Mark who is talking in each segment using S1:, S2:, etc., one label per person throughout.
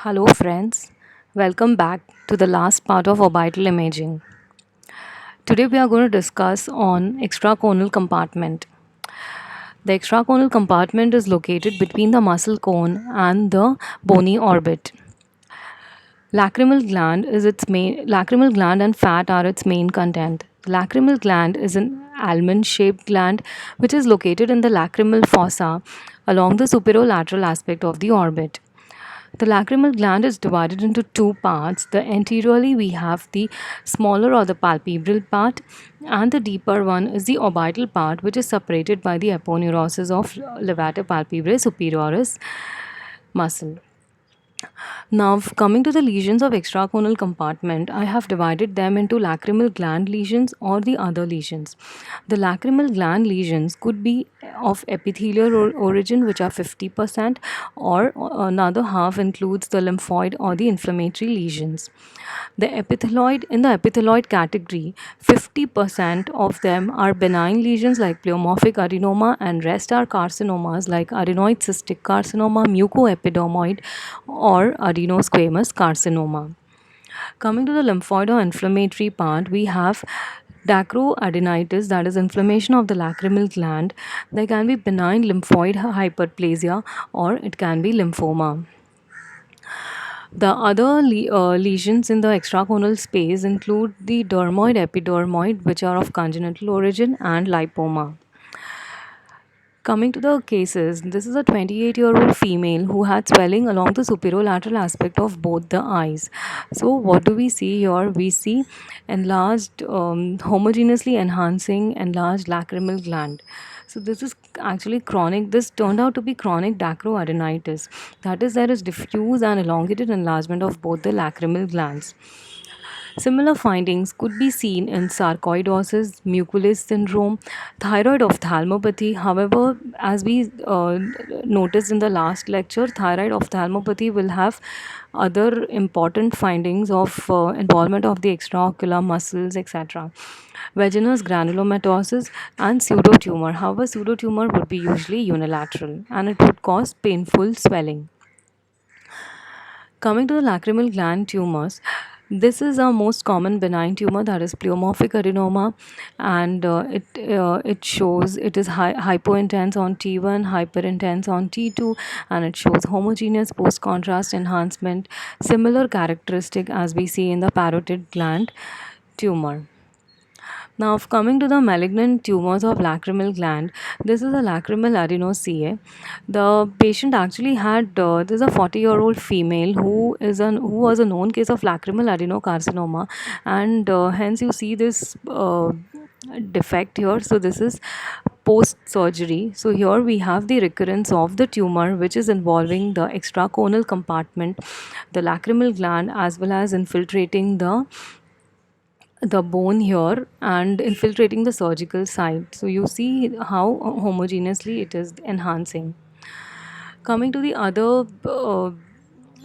S1: Hello, friends. Welcome back to the last part of orbital imaging. Today, we are going to discuss on extracornal compartment. The extracornal compartment is located between the muscle cone and the bony orbit. Lacrimal gland and fat are its main content. The lacrimal gland is an almond-shaped gland which is located in the lacrimal fossa along the superolateral aspect of the orbit. The lacrimal gland is divided into two parts. The anteriorly we have the smaller or the palpebral part, and the deeper one is the orbital part, which is separated by the aponeurosis of levator palpebrae superioris muscle. Now, coming to the lesions of extracornal compartment, I have divided them into lacrimal gland lesions or the other lesions. The lacrimal gland lesions could be of epithelial origin, which are 50%, or another half includes the lymphoid or the inflammatory lesions. The epithelioid in the epithelioid category, 50% of them are benign lesions like pleomorphic adenoma, and rest are carcinomas like adenoid cystic carcinoma, mucoepidermoid, or adenosquamous carcinoma. Coming to the lymphoid or inflammatory part, we have dacroadenitis, that is inflammation of the lacrimal gland. There can be benign lymphoid hyperplasia or it can be lymphoma. The other lesions in the extracornal space include the dermoid, epidermoid, which are of congenital origin, and lipoma. Coming to the cases, this is a 28-year-old female who had swelling along the superolateral aspect of both the eyes. So, what do we see here? We see enlarged, homogeneously enhancing enlarged lacrimal gland. So, this is actually chronic. This turned out to be chronic dacroadenitis. That is, there is diffuse and elongated enlargement of both the lacrimal glands. Similar findings could be seen in sarcoidosis, Muculis syndrome, thyroid ophthalmopathy. However, as we noticed in the last lecture, thyroid ophthalmopathy will have other important findings of involvement of the extraocular muscles, etc. Vaginous granulomatosis and pseudotumor. However, pseudotumor would be usually unilateral and it would cause painful swelling. Coming to the lacrimal gland tumors, this is our most common benign tumor, that is pleomorphic adenoma, and it shows it is hypointense on T1, hyperintense on T2, and it shows homogeneous post contrast enhancement, similar characteristic as we see in the parotid gland tumor. Now, coming to the malignant tumors of lacrimal gland, this is a lacrimal adenoCA. The patient actually had this is a 40-year-old female who was a known case of lacrimal adenocarcinoma, and hence you see this defect here. So this is post surgery. So here we have the recurrence of the tumor, which is involving the extracornal compartment, the lacrimal gland, as well as infiltrating the bone here and infiltrating the surgical site. So you see how homogeneously it is enhancing. Coming to the other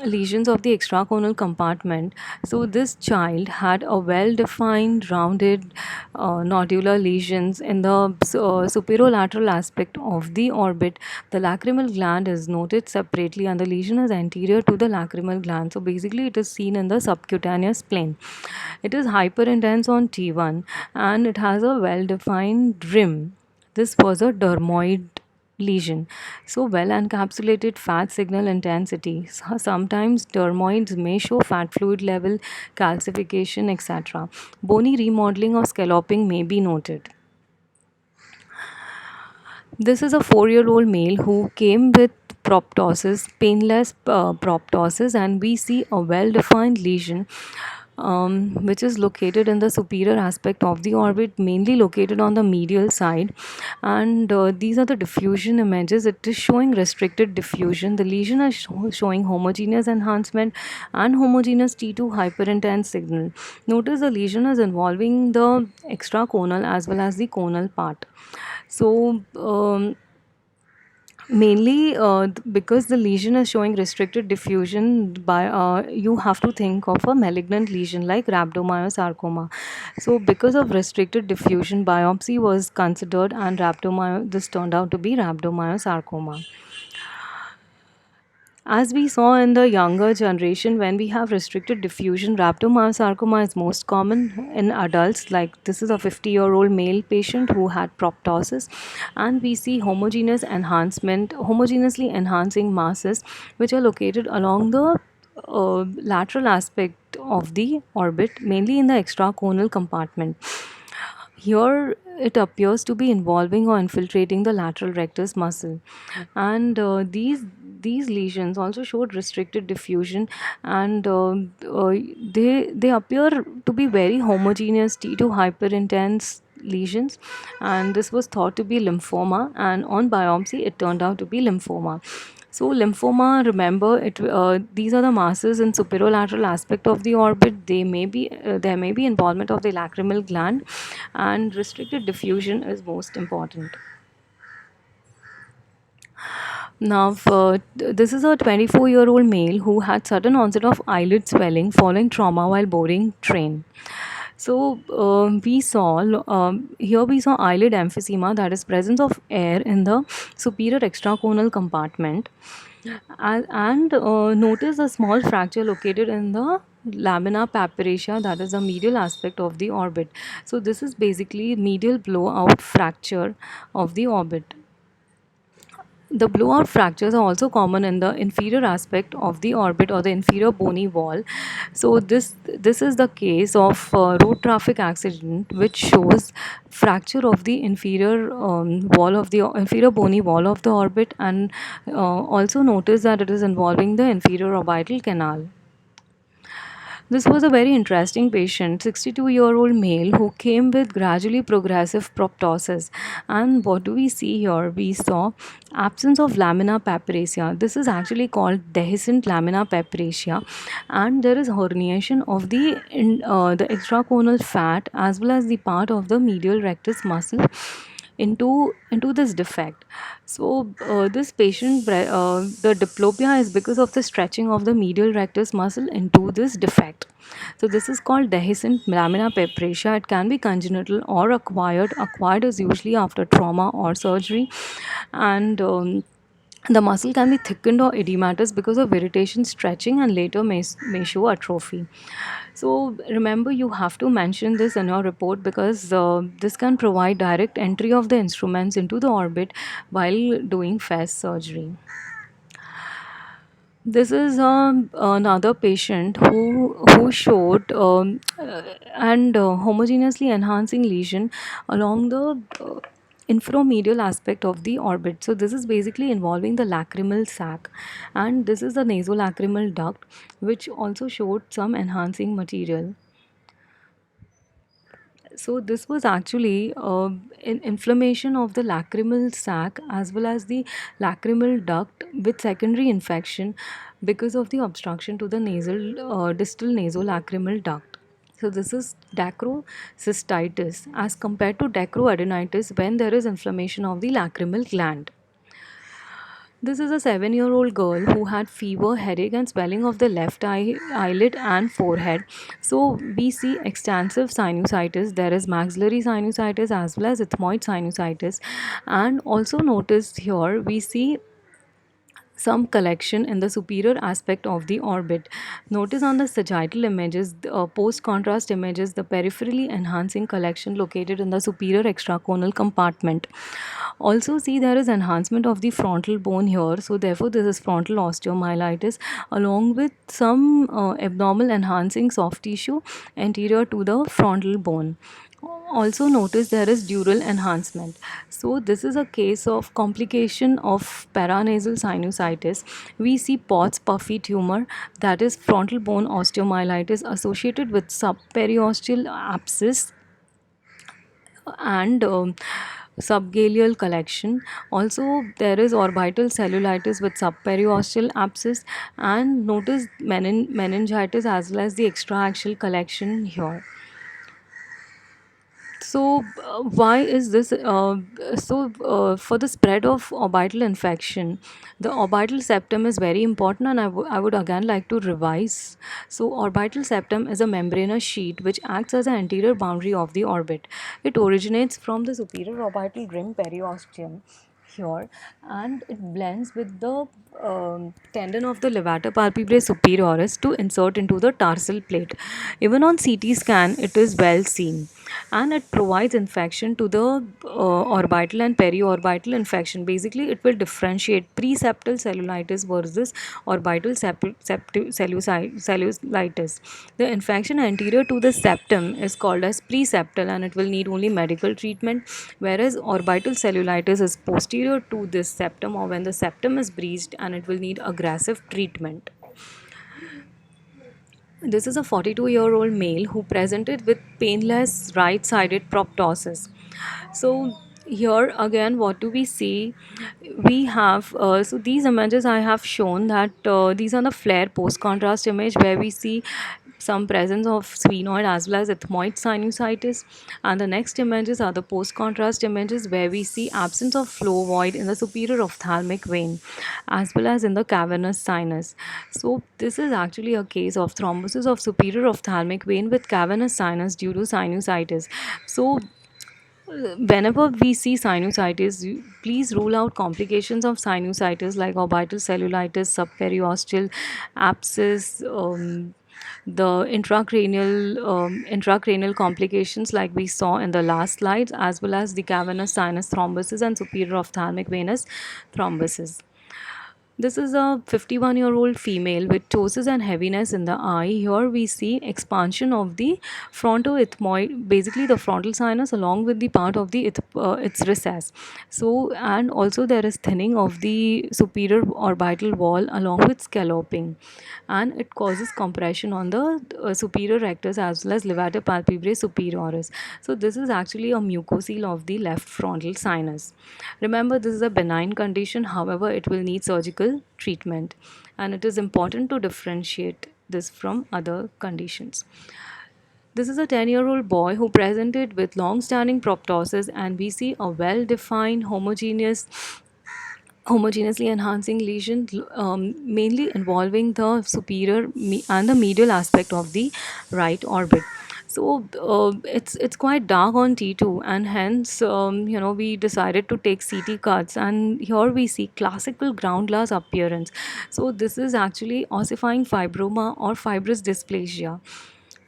S1: lesions of the extracornal compartment, so this child had a well defined rounded nodular lesions in the superolateral aspect of the orbit. The lacrimal gland is noted separately and the lesion is anterior to the lacrimal gland. So basically it is seen in the subcutaneous plane. It is hyperintense on T1 and it has a well defined rim. This was a dermoid lesion. So, well encapsulated fat signal intensity. Sometimes dermoids may show fat fluid level, calcification, etc. Bony remodeling or scalloping may be noted. This is a 4-year-old male who came with proptosis, painless proptosis, and we see a well defined lesion which is located in the superior aspect of the orbit, mainly located on the medial side. And these are the diffusion images. It is showing restricted diffusion. The lesion is showing homogeneous enhancement and homogeneous T2 hyperintense signal. Notice the lesion is involving the extraconal as well as the conal part. So, mainly because the lesion is showing restricted diffusion, by you have to think of a malignant lesion like rhabdomyosarcoma. So because of restricted diffusion, biopsy was considered and this turned out to be rhabdomyosarcoma. As we saw in the younger generation, when we have restricted diffusion, rhabdomyosarcoma is most common in adults. Like this is a 50-year-old male patient who had proptosis, and we see homogeneously enhancing masses, which are located along the lateral aspect of the orbit, mainly in the extracornal compartment. Here, it appears to be involving or infiltrating the lateral rectus muscle, and these lesions also showed restricted diffusion, and they appear to be very homogeneous T2 hyperintense lesions, and this was thought to be lymphoma, and on biopsy it turned out to be lymphoma. So lymphoma, remember it. These are the masses in superolateral aspect of the orbit. There may be involvement of the lacrimal gland, and restricted diffusion is most important. Now, this is a 24-year-old male who had sudden onset of eyelid swelling following trauma while boarding train. So here we saw eyelid emphysema, that is presence of air in the superior extracornal compartment, and notice a small fracture located in the lamina papyracea, that is the medial aspect of the orbit. So this is basically medial blowout fracture of the orbit. The blowout fractures are also common in the inferior aspect of the orbit or the inferior bony wall. So this is the case of road traffic accident, which shows fracture of the inferior wall of the inferior bony wall of the orbit, and also notice that it is involving the inferior orbital canal. This was a very interesting patient, 62-year-old male who came with gradually progressive proptosis. And what do we see here? We saw absence of lamina papyracea. This is actually called dehiscent lamina papyracea, and there is herniation of the extracornal fat as well as the part of the medial rectus muscle into this defect. So this patient the diplopia is because of the stretching of the medial rectus muscle into this defect. So this is called dehiscent lamina papyracea. It can be congenital or acquired. Acquired is usually after trauma or surgery, and the muscle can be thickened or edematous because of irritation, stretching, and later may show atrophy. So remember, you have to mention this in your report because this can provide direct entry of the instruments into the orbit while doing FAS surgery. This is another patient who showed and homogeneously enhancing lesion along the inframedial aspect of the orbit. So this is basically involving the lacrimal sac, and this is the nasolacrimal duct, which also showed some enhancing material. So this was actually inflammation of the lacrimal sac as well as the lacrimal duct with secondary infection because of the obstruction to the distal nasolacrimal duct. So this is dacrocystitis as compared to dacroadenitis when there is inflammation of the lacrimal gland. This is a 7-year-old girl who had fever, headache, and swelling of the left eyelid and forehead. So, we see extensive sinusitis. There is maxillary sinusitis as well as ethmoid sinusitis. And also, notice here we see some collection in the superior aspect of the orbit. Notice on the sagittal images, post contrast images, the peripherally enhancing collection located in the superior extracornal compartment. Also, see there is enhancement of the frontal bone here, so therefore, this is frontal osteomyelitis along with some abnormal enhancing soft tissue anterior to the frontal bone. Also notice there is dural enhancement. So this is a case of complication of paranasal sinusitis. We see POTS puffy tumor, that is frontal bone osteomyelitis associated with subperiosteal abscess and subgaleal collection. Also there is orbital cellulitis with subperiosteal abscess, and notice meningitis as well as the extraaxial collection here. So, why is this? For the spread of orbital infection, the orbital septum is very important, and I would again like to revise. So, orbital septum is a membranous sheet which acts as an anterior boundary of the orbit. It originates from the superior orbital rim periosteum here, and it blends with the tendon of the levator palpebrae superioris to insert into the tarsal plate. Even on CT scan, it is well seen, and it provides infection to the orbital and periorbital infection. Basically, it will differentiate preseptal cellulitis versus orbital cellulitis. The infection anterior to the septum is called as preseptal, and it will need only medical treatment, whereas orbital cellulitis is posterior to this septum, or when the septum is breached, and it will need aggressive treatment. This is a 42-year-old male who presented with painless right-sided proptosis. So here again, what do we see? We have so these images I have shown that these are the flare post contrast image where we see some presence of sphenoid as well as ethmoid sinusitis, and the next images are the post contrast images where we see absence of flow void in the superior ophthalmic vein as well as in the cavernous sinus. So this is actually a case of thrombosis of superior ophthalmic vein with cavernous sinus due to sinusitis. So whenever we see sinusitis, please rule out complications of sinusitis like orbital cellulitis, subperiosteal abscess, the intracranial complications like we saw in the last slides, as well as the cavernous sinus thrombosis and superior ophthalmic venous thrombosis. This is a 51-year-old female with ptosis and heaviness in the eye. Here we see expansion of the frontoethmoid, basically the frontal sinus, along with the part of the its recess. So, and also there is thinning of the superior orbital wall along with scalloping, and it causes compression on the superior rectus as well as levator palpebrae superioris. So this is actually a mucocele of the left frontal sinus. Remember, this is a benign condition, however, it will need surgical treatment, and it is important to differentiate this from other conditions. This is a 10-year-old boy who presented with long standing proptosis, and we see a well defined homogeneously enhancing lesion, mainly involving the superior and the medial aspect of the right orbit. So it's quite dark on T2, and hence we decided to take CT cuts, and here we see classical ground glass appearance. So this is actually ossifying fibroma or fibrous dysplasia.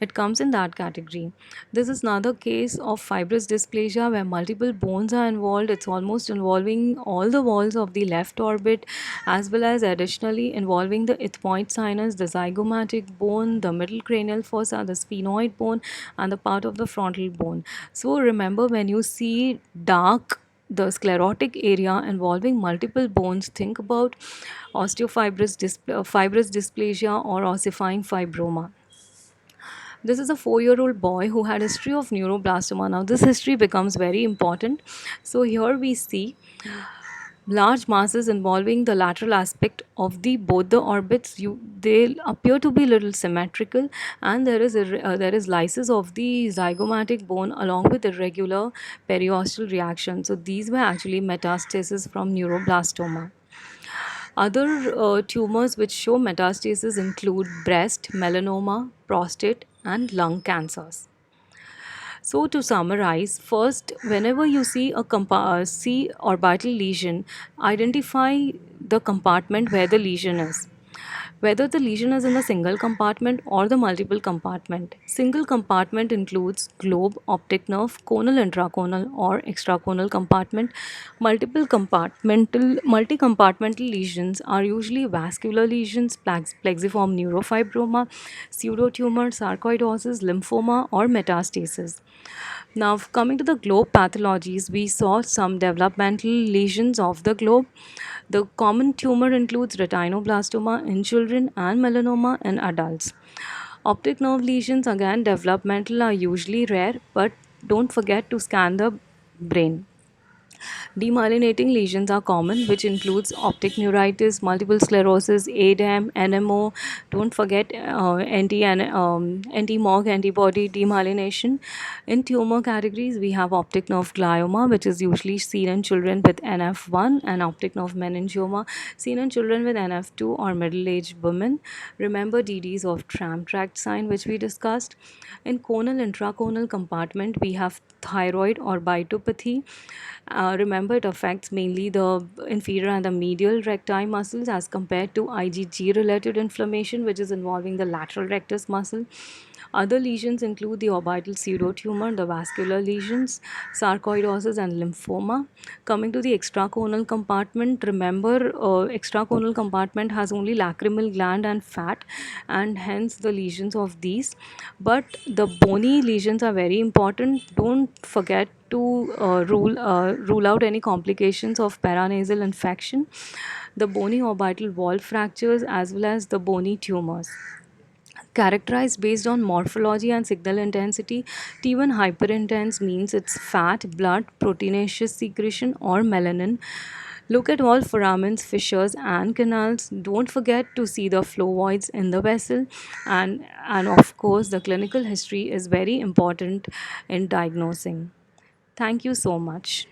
S1: It comes in that category. This is another case of fibrous dysplasia where multiple bones are involved. It's almost involving all the walls of the left orbit, as well as additionally involving the ethmoid sinus, the zygomatic bone, the middle cranial fossa, the sphenoid bone, and the part of the frontal bone. So remember, when you see dark, the sclerotic area involving multiple bones, think about fibrous dysplasia or ossifying fibroma. This is a 4-year-old boy who had a history of neuroblastoma. Now this history becomes very important. So here we see large masses involving the lateral aspect of the both the orbits. They appear to be little symmetrical, and there is lysis of the zygomatic bone along with irregular periosteal reaction. So these were actually metastases from neuroblastoma. Other tumors which show metastasis include breast, melanoma, prostate, and lung cancers. So to summarize, first, whenever you see see orbital lesion, identify the compartment where the lesion is, whether the lesion is in the single compartment or the multiple compartment. Single compartment includes globe, optic nerve, conal, intraconal or extraconal compartment. Multi-compartmental lesions are usually vascular lesions, plexiform neurofibroma, pseudotumor, sarcoidosis, lymphoma or metastasis. Now, coming to the globe pathologies, we saw some developmental lesions of the globe. The common tumor includes retinoblastoma in children and melanoma in adults. Optic nerve lesions, again, developmental, are usually rare, but don't forget to scan the brain. Demyelinating lesions are common, which includes optic neuritis, multiple sclerosis, ADEM, NMO. Don't forget anti-MOG antibody demyelination. In tumor categories, we have optic nerve glioma, which is usually seen in children with NF1, and optic nerve meningioma, seen in children with NF2 or middle-aged women. Remember DDs of tram tract sign, which we discussed. In conal intraconal compartment, we have thyroid or bytopathy. Remember, it affects mainly the inferior and the medial recti muscles as compared to IgG related inflammation, which is involving the lateral rectus muscle. Other lesions include the orbital pseudotumor, the vascular lesions, sarcoidosis, and lymphoma. Coming to the extracornal compartment, remember, extracornal compartment has only lacrimal gland and fat, and hence the lesions of these. But the bony lesions are very important. Don't forget to rule out any complications of paranasal infection, the bony orbital wall fractures, as well as the bony tumors. Characterized based on morphology and signal intensity, T1 hyperintense means it's fat, blood, proteinaceous secretion, or melanin. Look at all foramens, fissures, and canals. Don't forget to see the flow voids in the vessel, and of course, the clinical history is very important in diagnosing. Thank you so much.